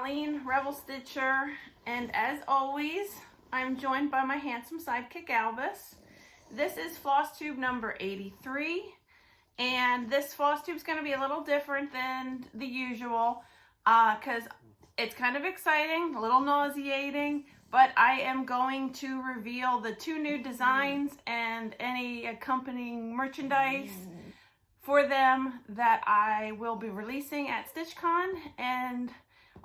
Colleen, Rebel Stitcher, and as always, I'm joined by my handsome sidekick Albus. This is FlossTube number 83, and this FlossTube is going to be a little different than the usual because it's kind of exciting, a little nauseating, but I am going to reveal the 2 new designs and any accompanying merchandise for them that I will be releasing at StitchCon and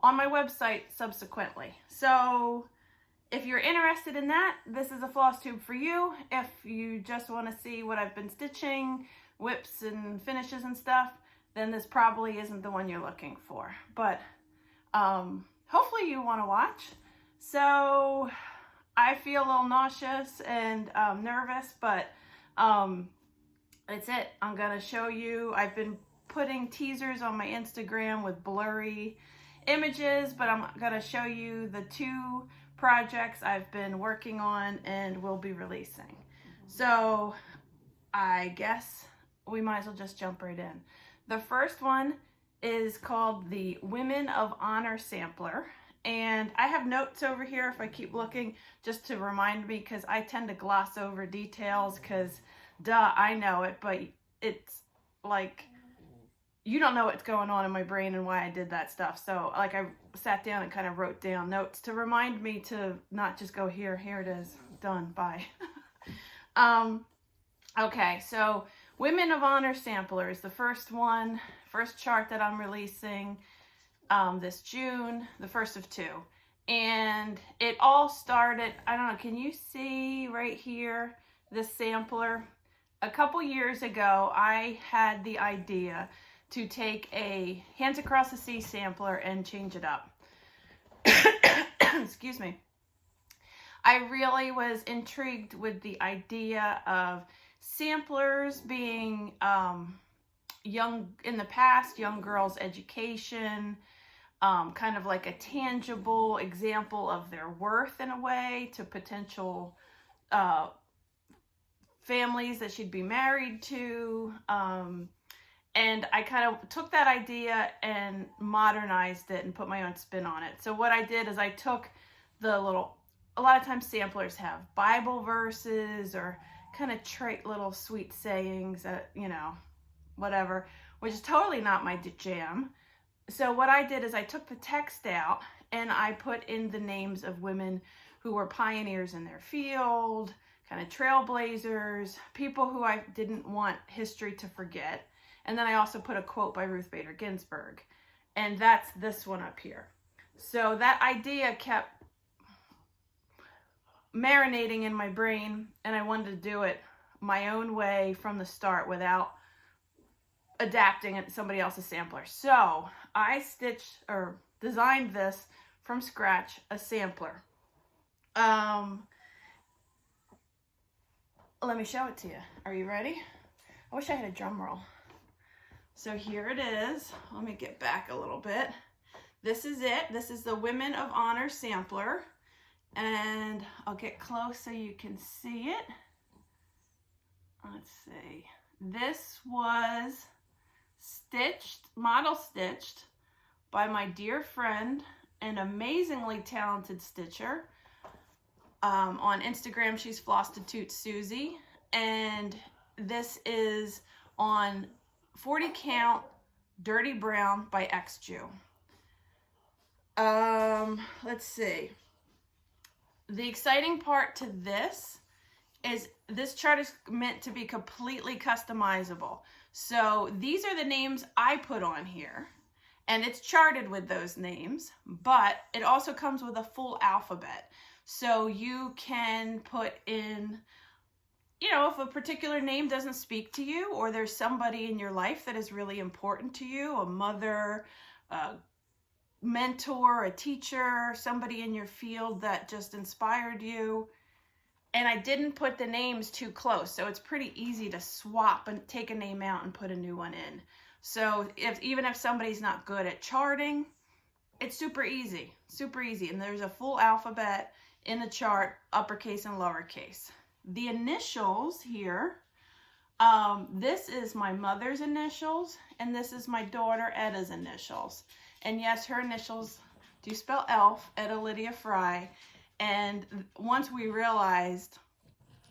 on my website subsequently. So if you're interested in that, this is a FlossTube for you. If you just want to see what I've been stitching, whips and finishes and stuff, then this probably isn't the one you're looking for. But hopefully you want to watch. So I feel a little nauseous and nervous, but that's it. I'm going to show you. I've been putting teasers on my Instagram with blurry images, but I'm going to show you the 2 projects I've been working on and will be releasing. So I guess we might as well just jump right in. The first one is called the Women of Honor Sampler. And I have notes over here if I keep looking just to remind me, because I tend to gloss over details because duh, I know it, but it's like you don't know what's going on in my brain and why I did that stuff. So like I sat down and kind of wrote down notes to remind me to not just go here it is, done, bye. Okay, so Women of Honor Sampler is the first chart that I'm releasing this June, the first of 2. And it all started, I don't know, can you see right here, this sampler? A couple years ago, I had the idea to take a Hands Across the Sea sampler and change it up. Excuse me. I really was intrigued with the idea of samplers being young girls' education, kind of like a tangible example of their worth in a way to potential families that she'd be married to. And I kind of took that idea and modernized it and put my own spin on it. So what I did is I took a lot of times samplers have Bible verses or kind of trite little sweet sayings that, you know, whatever, which is totally not my jam. So what I did is I took the text out and I put in the names of women who were pioneers in their field, kind of trailblazers, people who I didn't want history to forget. And then I also put a quote by Ruth Bader Ginsburg. And that's this one up here. So that idea kept marinating in my brain, and I wanted to do it my own way from the start without adapting it to somebody else's sampler. So I designed this from scratch, a sampler. Let me show it to you. Are you ready? I wish I had a drum roll. So here it is. Let me get back a little bit. This is it. This is the Women of Honor sampler. And I'll get close so you can see it. Let's see. This was model stitched by my dear friend, an amazingly talented stitcher. On Instagram, she's FlossTube and this is on 40 count Dirty Brown by XJew. Let's see. The exciting part to this is this chart is meant to be completely customizable. So these are the names I put on here, and it's charted with those names, but it also comes with a full alphabet. So you can put in, you know, if a particular name doesn't speak to you, or there's somebody in your life that is really important to you, a mother, a mentor, a teacher, somebody in your field that just inspired you. And I didn't put the names too close, so it's pretty easy to swap and take a name out and put a new one in. So even if somebody's not good at charting, it's super easy, super easy. And there's a full alphabet in the chart, uppercase and lowercase. The initials here, this is my mother's initials, and this is my daughter Edda's initials. And yes, her initials do you spell elf, Etta Lydia Fry. And once we realized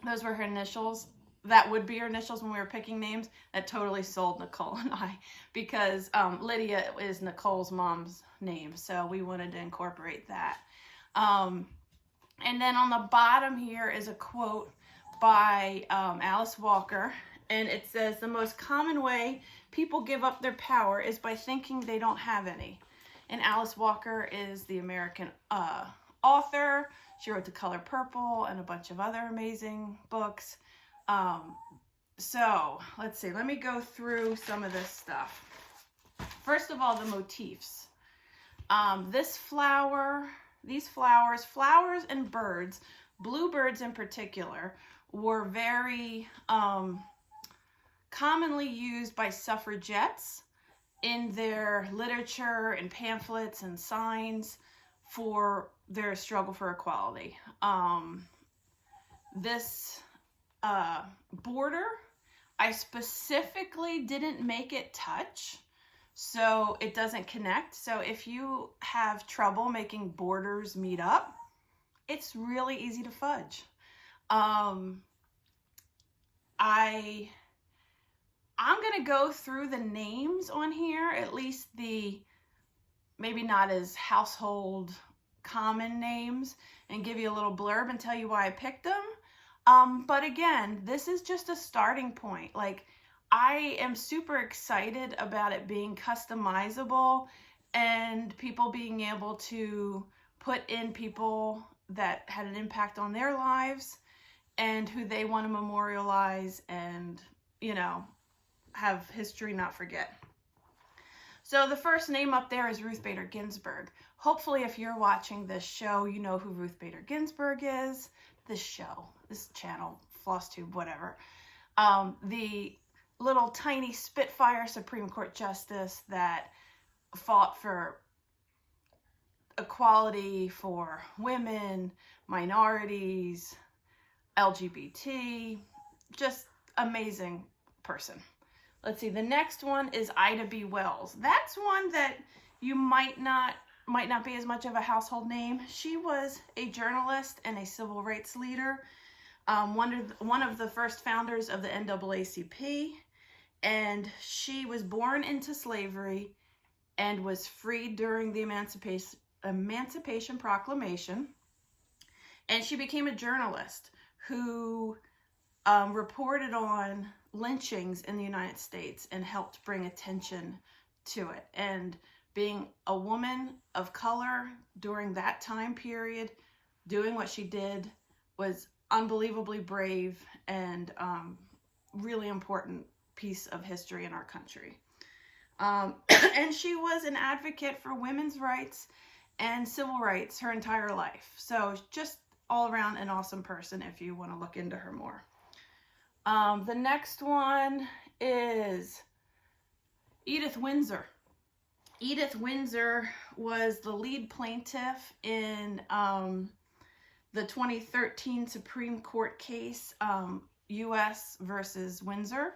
those were her initials, that would be her initials when we were picking names, that totally sold Nicole and I, because Lydia is Nicole's mom's name, so we wanted to incorporate that. And then on the bottom here is a quote by Alice Walker, and it says, "The most common way people give up their power is by thinking they don't have any." And Alice Walker is the American author. She wrote The Color Purple and a bunch of other amazing books. So let's see, let me go through some of this stuff. First of all, the motifs. This flower, these flowers and birds, bluebirds in particular, were very commonly used by suffragettes in their literature and pamphlets and signs for their struggle for equality. This border, I specifically didn't make it touch, so it doesn't connect. So if you have trouble making borders meet up, it's really easy to fudge. I'm gonna go through the names on here, at least the maybe not as household common names, and give you a little blurb and tell you why I picked them. But again, this is just a starting point. Like, I am super excited about it being customizable and people being able to put in people that had an impact on their lives and who they want to memorialize and, you know, have history not forget. So the first name up there is Ruth Bader Ginsburg. Hopefully, if you're watching this show, you know who Ruth Bader Ginsburg is. This show, this channel, FlossTube, whatever. The little tiny Spitfire Supreme Court Justice that fought for equality for women, minorities, LGBT, just amazing person. Let's see, the next one is Ida B. Wells. That's one that you might not be as much of a household name. She was a journalist and a civil rights leader, one of the first founders of the NAACP, and she was born into slavery and was freed during the Emancipation Proclamation, and she became a journalist who reported on lynchings in the United States and helped bring attention to it. And being a woman of color during that time period, doing what she did was unbelievably brave and really important piece of history in our country. And she was an advocate for women's rights and civil rights her entire life. So just all around an awesome person if you want to look into her more. The next one is Edith Windsor. Edith Windsor was the lead plaintiff in the 2013 Supreme Court case, U.S. versus Windsor,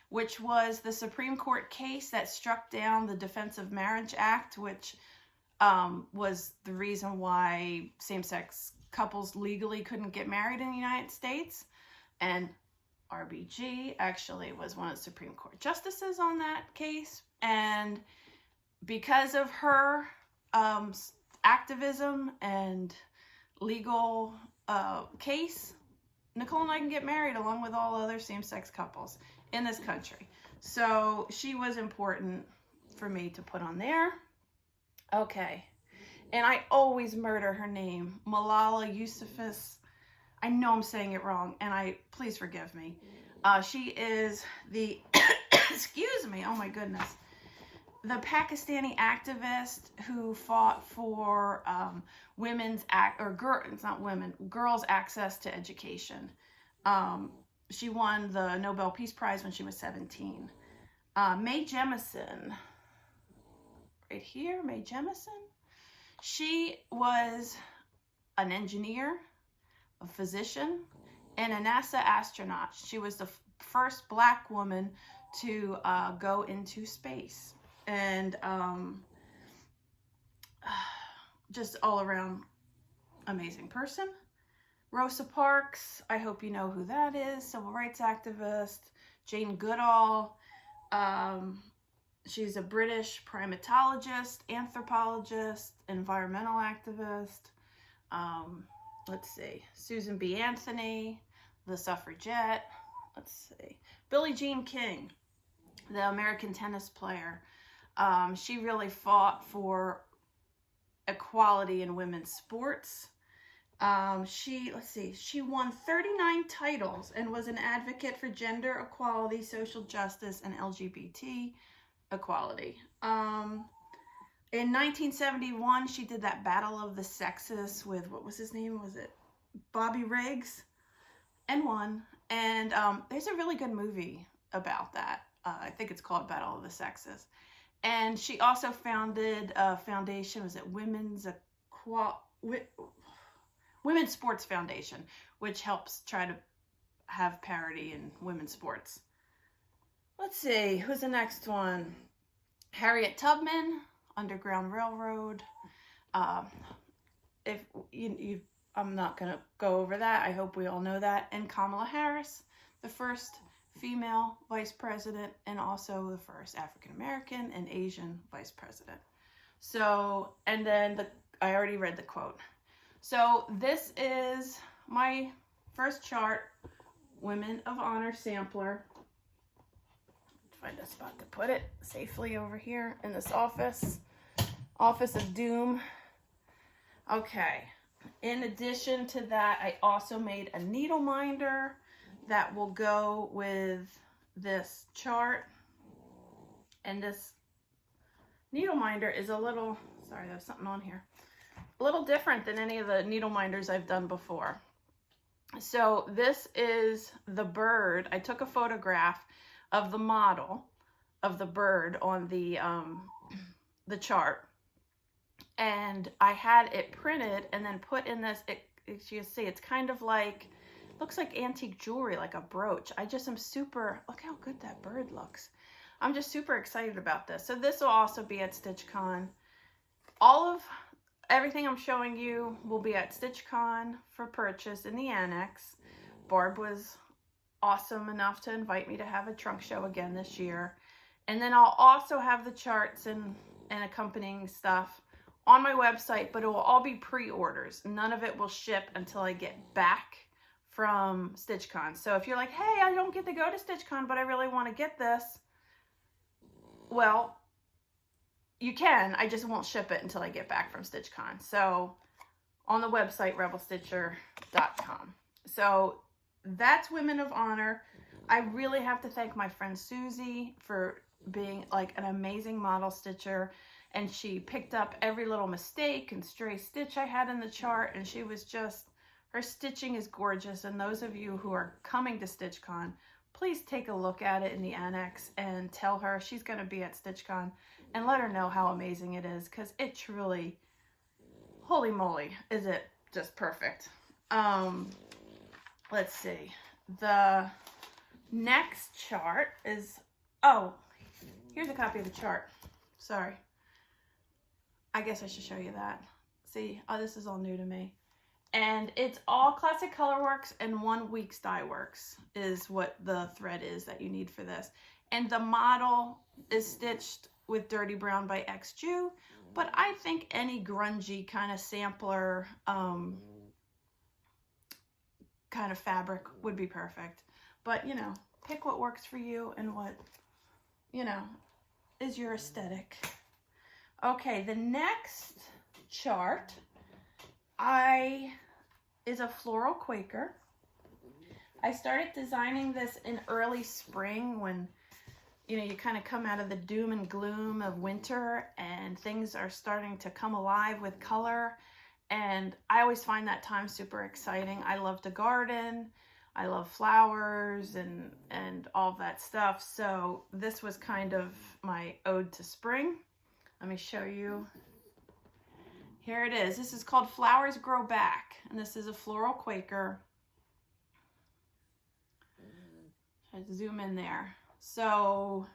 which was the Supreme Court case that struck down the Defense of Marriage Act, which was the reason why same-sex couples legally couldn't get married in the United States. And RBG actually was one of the Supreme Court justices on that case. And because of her activism and legal case, Nicole and I can get married along with all other same-sex couples in this country. So she was important for me to put on there. Okay. And I always murder her name, Malala Yousafzai. I know I'm saying it wrong, and please forgive me. She is the, excuse me, oh my goodness, the Pakistani activist who fought for girls' access to education. She won the Nobel Peace Prize when she was 17. Mae Jemison, right here, Mae Jemison. She was an engineer, a physician, and a NASA astronaut. She was the first Black woman to go into space. And just all around amazing person. Rosa Parks, I hope you know who that is, civil rights activist. Jane Goodall, she's a British primatologist, anthropologist, environmental activist. Let's see, Susan B. Anthony, the suffragette. Let's see, Billie Jean King, the American tennis player. She really fought for equality in women's sports. She won 39 titles and was an advocate for gender equality, social justice, and LGBT equality. In 1971, she did that Battle of the Sexes with, what was his name? Was it Bobby Riggs? And won. And there's a really good movie about that. I think it's called Battle of the Sexes. And she also founded a foundation, was it Women's Sports Foundation, which helps try to have parity in women's sports. Let's see, who's the next one? Harriet Tubman, Underground Railroad. If you I'm not gonna go over that. I hope we all know that. And Kamala Harris, the first female vice president and also the first African American and Asian vice president. So, and then I already read the quote. So this is my first chart, Women of Honor sampler. Find a spot to put it safely over here in this office of doom. Okay, in addition to that, I also made a needle minder that will go with this chart. And this needle minder is a little, sorry, there's something on here, a little different than any of the needle minders I've done before. So this is the bird. I took a photograph of the model of the bird on the chart, and I had it printed and then put in this, you see, it's kind of like, looks like antique jewelry, like a brooch. I just am super, look how good that bird looks. I'm just super excited about this. So this will also be at StitchCon. Everything I'm showing you will be at StitchCon for purchase in the annex. Barb was awesome enough to invite me to have a trunk show again this year. And then I'll also have the charts and accompanying stuff on my website, but it will all be pre-orders. None of it will ship until I get back from StitchCon. So if you're like, hey, I don't get to go to StitchCon, but I really want to get this, well, you can. I just won't ship it until I get back from StitchCon. So on the website, rebelstitcher.com. So that's Women of Honor. I really have to thank my friend Soozie for being like an amazing model stitcher. And she picked up every little mistake and stray stitch I had in the chart. And she was just, her stitching is gorgeous. And those of you who are coming to StitchCon, please take a look at it in the annex and tell her she's going to be at StitchCon and let her know how amazing it is, because it truly, holy moly, is it just perfect. Let's see. The next chart is, oh, here's a copy of the chart. Sorry. I guess I should show you that. See, oh, this is all new to me. And it's all Classic Colorworks and 1 Weeks Dye Works is what the thread is that you need for this. And the model is stitched with Dirty Brown by XJew, but I think any grungy kind of sampler kind of fabric would be perfect. But, you know, pick what works for you and what, you know, is your aesthetic. Okay, the next chart is a floral Quaker. I started designing this in early spring when, you know, you kind of come out of the doom and gloom of winter and things are starting to come alive with color. And I always find that time super exciting. I love to garden. I love flowers and all that stuff. So this was kind of my ode to spring. Let me show you. Here it is. This is called Flowers Grow Back. And this is a floral Quaker. Let's zoom in there. So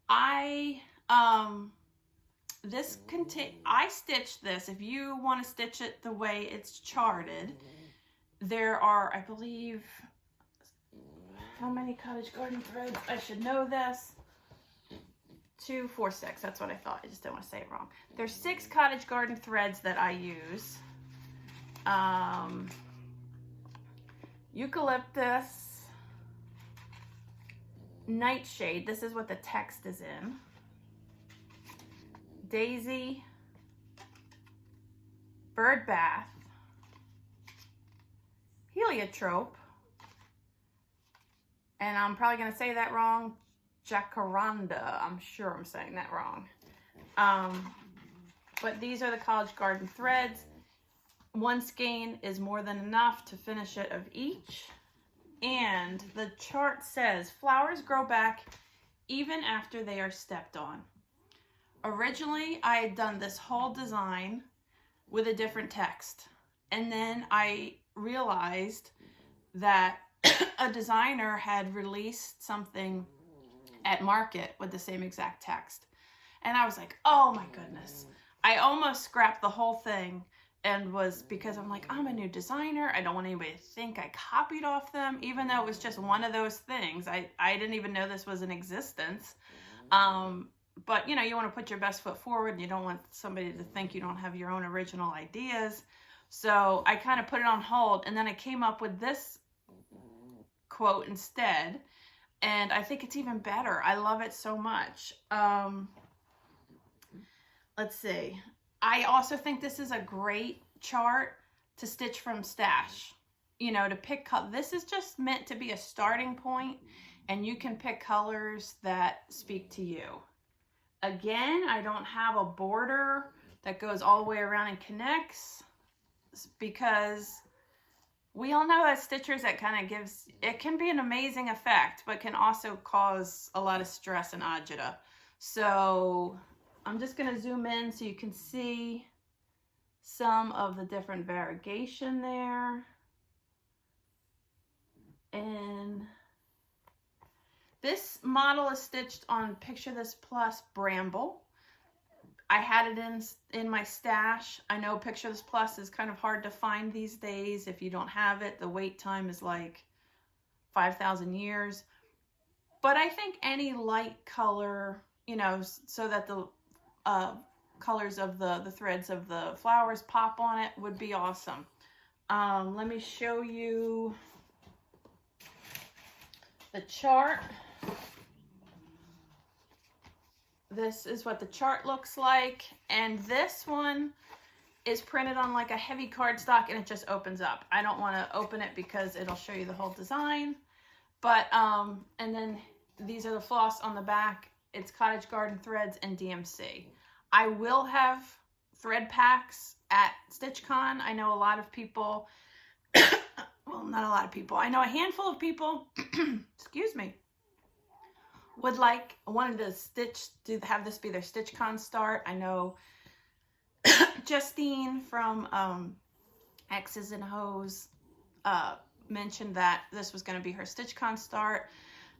I I stitched this. If you want to stitch it the way it's charted, there are, I believe, how many cottage garden threads? I should know this. 2, 4, 6. That's what I thought. I just don't want to say it wrong. There's 6 cottage garden threads that I use. Eucalyptus, nightshade. This is what the text is in. Daisy, bird bath, heliotrope, and I'm probably going to say that wrong, jacaranda. I'm sure I'm saying that wrong. But these are the college garden threads. 1 skein is more than enough to finish it of each. And the chart says flowers grow back even after they are stepped on. Originally, I had done this whole design with a different text. And then I realized that a designer had released something at market with the same exact text. And I was like, oh my goodness. I almost scrapped the whole thing, and was because I'm like, I'm a new designer. I don't want anybody to think I copied off them, even though it was just one of those things. I didn't even know this was in existence. But you know, you want to put your best foot forward, and you don't want somebody to think you don't have your own original ideas. So I kind of put it on hold, and then I came up with this quote instead, and I think it's even better. I love it so much. Let's see. I also think this is a great chart to stitch from stash. You know, to pick, this is just meant to be a starting point, and you can pick colors that speak to you. Again, I don't have a border that goes all the way around and connects, because we all know as stitchers that kind of gives, it can be an amazing effect, but can also cause a lot of stress and agita. So I'm just going to zoom in so you can see some of the different variegation there. And this model is stitched on Picture This Plus Bramble. I had it in my stash. I know Picture This Plus is kind of hard to find these days. If you don't have it, the wait time is like 5,000 years. But I think any light color, you know, so that the colors of the threads of the flowers pop on it would be awesome. Let me show you the chart. This is what the chart looks like, and this one is printed on like a heavy cardstock, and it just opens up. I don't want to open it because it'll show you the whole design. But and then these are the floss on the back. It's cottage garden threads and DMC. I will have thread packs at StitchCon. I know a lot of people, well, not a lot of people. I know a handful of people, excuse me, wanted to have this be their StitchCon start. I know Justine from X's and Ho's mentioned that this was going to be her StitchCon start.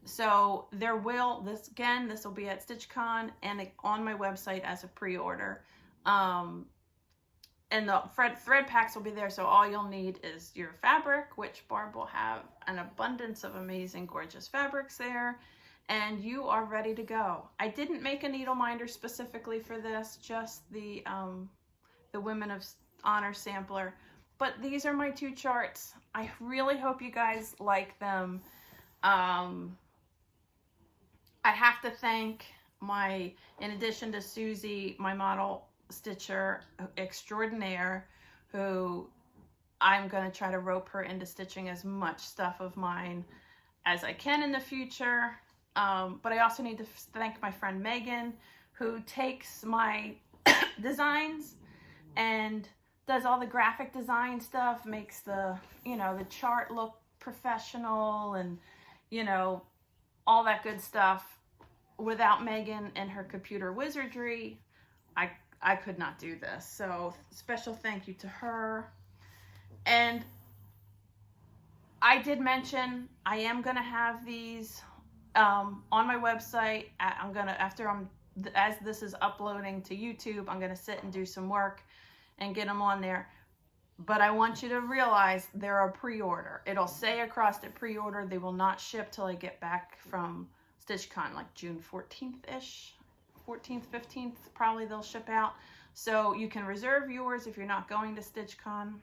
So this will be at StitchCon and on my website as a pre-order. And the thread packs will be there, so all you'll need is your fabric, which Barb will have an abundance of amazing, gorgeous fabrics there, and you are ready to go. I didn't make a needle minder specifically for this, just the Women of Honor sampler, but these are my 2 charts. I really hope you guys like them. I have to thank in addition to Soozie, my model stitcher extraordinaire, who I'm going to try to rope her into stitching as much stuff of mine as I can in the future. But I also need to thank my friend Megan, who takes my designs and does all the graphic design stuff, makes the chart look professional, and all that good stuff. Without Megan and her computer wizardry, I could not do this. So special thank you to her. And I did mention I am going to have these on my website. After I'm as this is uploading to YouTube, I'm going to sit and do some work and get them on there. But I want you to realize they're a pre-order. It'll say across it pre-order. They will not ship till I get back from StitchCon, like June 14th-ish, 14th, 15th, probably they'll ship out. So you can reserve yours if you're not going to StitchCon,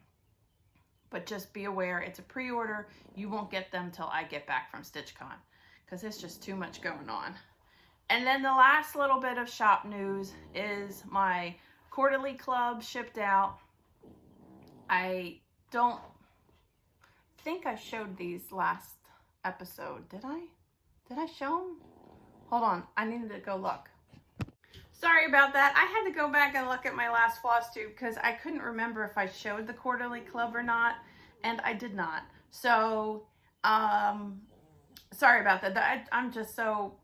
but just be aware it's a pre-order. You won't get them till I get back from StitchCon because there's just too much going on. And then the last little bit of shop news is my quarterly club shipped out. I don't think I showed these last episode. Did I? Did I show them? Hold on. I needed to go look. Sorry about that. I had to go back and look at my last FlossTube because I couldn't remember if I showed the quarterly club or not, and I did not. So, sorry about that. I'm just so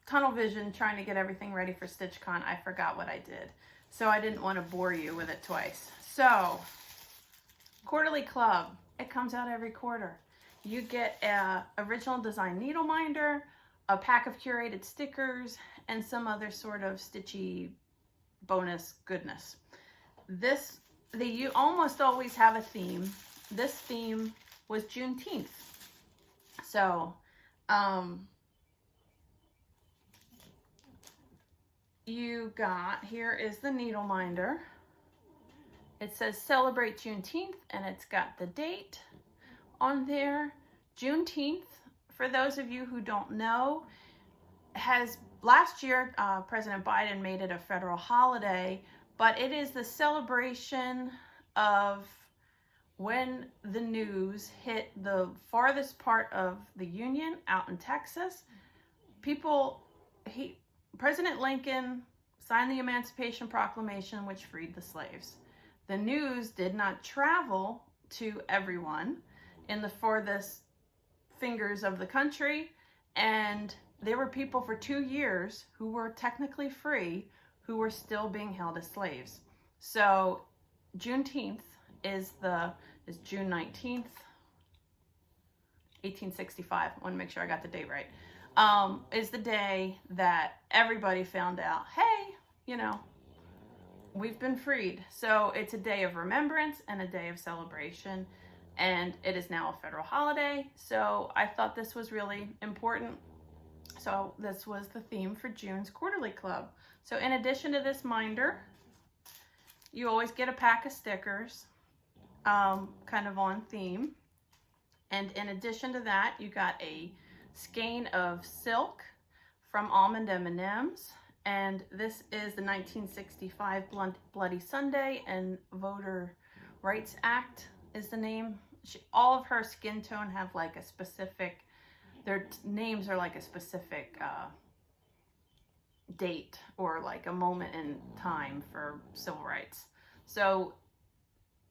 tunnel vision trying to get everything ready for StitchCon. I forgot what I did. So I didn't want to bore you with it twice. So, quarterly club. It comes out every quarter. You get a original design needle minder, a pack of curated stickers, and some other sort of stitchy bonus goodness. You almost always have a theme. This theme was Juneteenth. So, you got, here is the needle minder. It says celebrate Juneteenth, and it's got the date on there. Juneteenth, for those of you who don't know, last year, President Biden made it a federal holiday, but it is the celebration of when the news hit the farthest part of the Union out in Texas. President Lincoln signed the Emancipation Proclamation, which freed the slaves. The news did not travel to everyone in the farthest fingers of the country, and there were people for 2 years who were technically free who were still being held as slaves. So Juneteenth is June 19th, 1865. I want to make sure I got the date right. Is the day that everybody found out, hey, we've been freed. So it's a day of remembrance and a day of celebration, and it is now a federal holiday. So I thought this was really important. So this was the theme for June's quarterly club. So in addition to this minder, you always get a pack of stickers, kind of on theme. And in addition to that, you got a skein of silk from Almond M&Ms. And this is the 1965 Bloody Sunday and Voter Rights Act is the name. All of her skin tone have like a specific, their names are like a specific date or like a moment in time for civil rights. So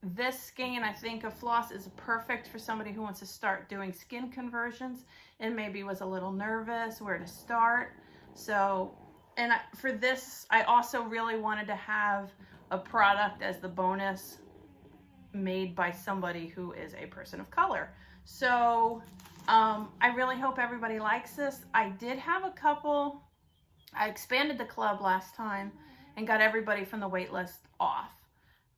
this skein, I think, of floss is perfect for somebody who wants to start doing skin conversions and maybe was a little nervous where to start. So, and for this, I also really wanted to have a product as the bonus made by somebody who is a person of color. So I really hope everybody likes this. I did have a couple, I expanded the club last time and got everybody from the wait list off.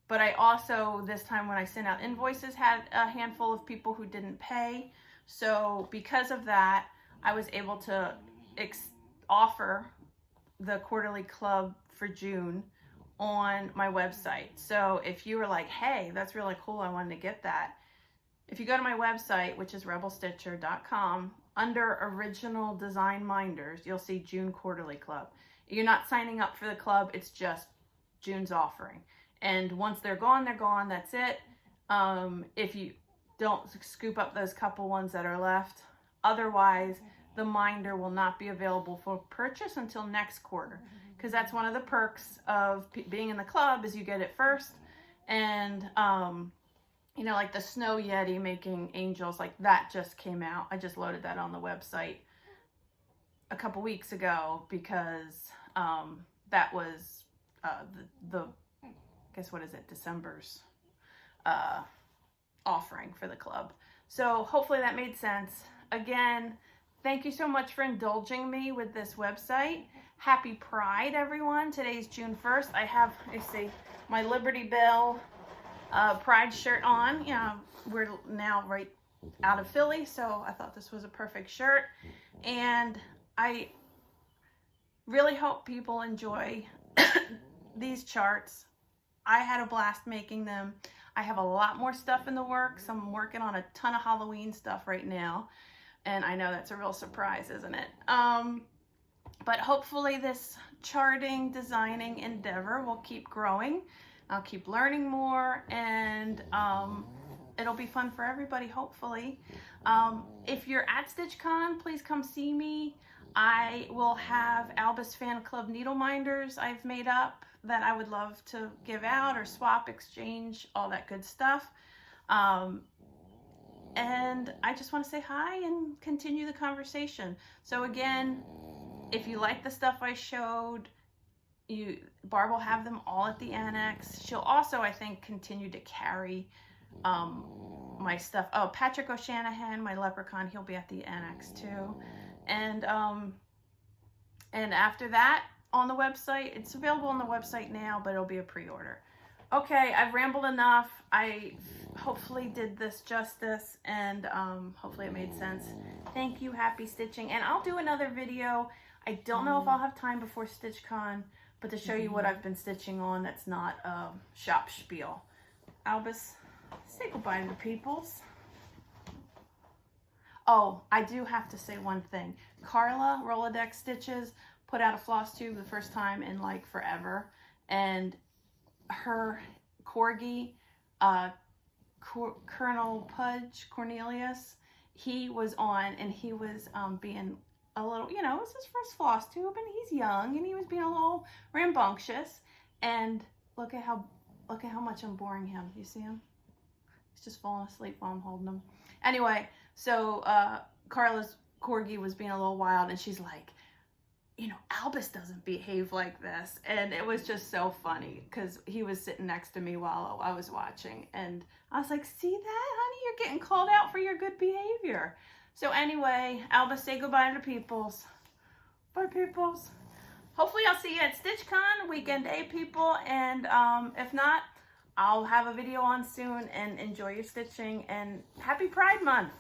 But I also, this time when I sent out invoices, had a handful of people who didn't pay. So because of that, I was able to offer the quarterly club for June on my website. So if you were like, hey, that's really cool, I wanted to get that. If you go to my website, which is rebelstitcher.com, under original design minders, you'll see June quarterly club. You're not signing up for the club, it's just June's offering. And once they're gone, that's it. If you don't scoop up those couple ones that are left, otherwise the minder will not be available for purchase until next quarter. Because that's one of the perks of being in the club is you get it first. And, like the Snow Yeti making angels, like that just came out. I just loaded that on the website a couple weeks ago because that was December's offering for the club. So hopefully that made sense. Again, thank you so much for indulging me with this website. Happy Pride, everyone. Today's June 1st. I have, you see, my Liberty Bell Pride shirt on. You know, we're now right out of Philly, so I thought this was a perfect shirt. And I really hope people enjoy these charts. I had a blast making them. I have a lot more stuff in the works. I'm working on a ton of Halloween stuff right now. And I know that's a real surprise, isn't it? But hopefully this charting, designing endeavor will keep growing. I'll keep learning more, and it'll be fun for everybody, hopefully. If you're at StitchCon, please come see me. I will have Albus Fan Club needle minders I've made up that I would love to give out or swap, exchange, all that good stuff. And I just want to say hi and continue the conversation. So again, if you like the stuff I showed, Barb will have them all at the annex. She'll also, I think, continue to carry my stuff. Oh, Patrick O'Shanahan, my leprechaun, he'll be at the annex too. And after that, on the website, it's available on the website now, but it'll be a pre-order. Okay, I've rambled enough. I hopefully did this justice, and hopefully it made sense. Thank you, happy stitching. And I'll do another video. I don't know if I'll have time before StitchCon, but to show you what I've been stitching on that's not shop spiel. Albus, say goodbye to the peoples. Oh, I do have to say one thing. Carla, Rolodex Stitches, put out a FlossTube the first time in like forever. And her corgi, Colonel Pudge Cornelius, he was on, and he was being a little, you know, it was his first FlossTube, and he's young, and he was being a little rambunctious. And look at how much I'm boring him. You see him? He's just falling asleep while I'm holding him. Anyway, so Carla's corgi was being a little wild, and she's like, you know, Albus doesn't behave like this. And it was just so funny because he was sitting next to me while I was watching. And I was like, see that, honey? You're getting called out for your good behavior. So anyway, Albus, say goodbye to the peoples. Bye, peoples. Hopefully I'll see you at StitchCon, Weekend A, people. And if not, I'll have a video on soon, and enjoy your stitching. And happy Pride Month.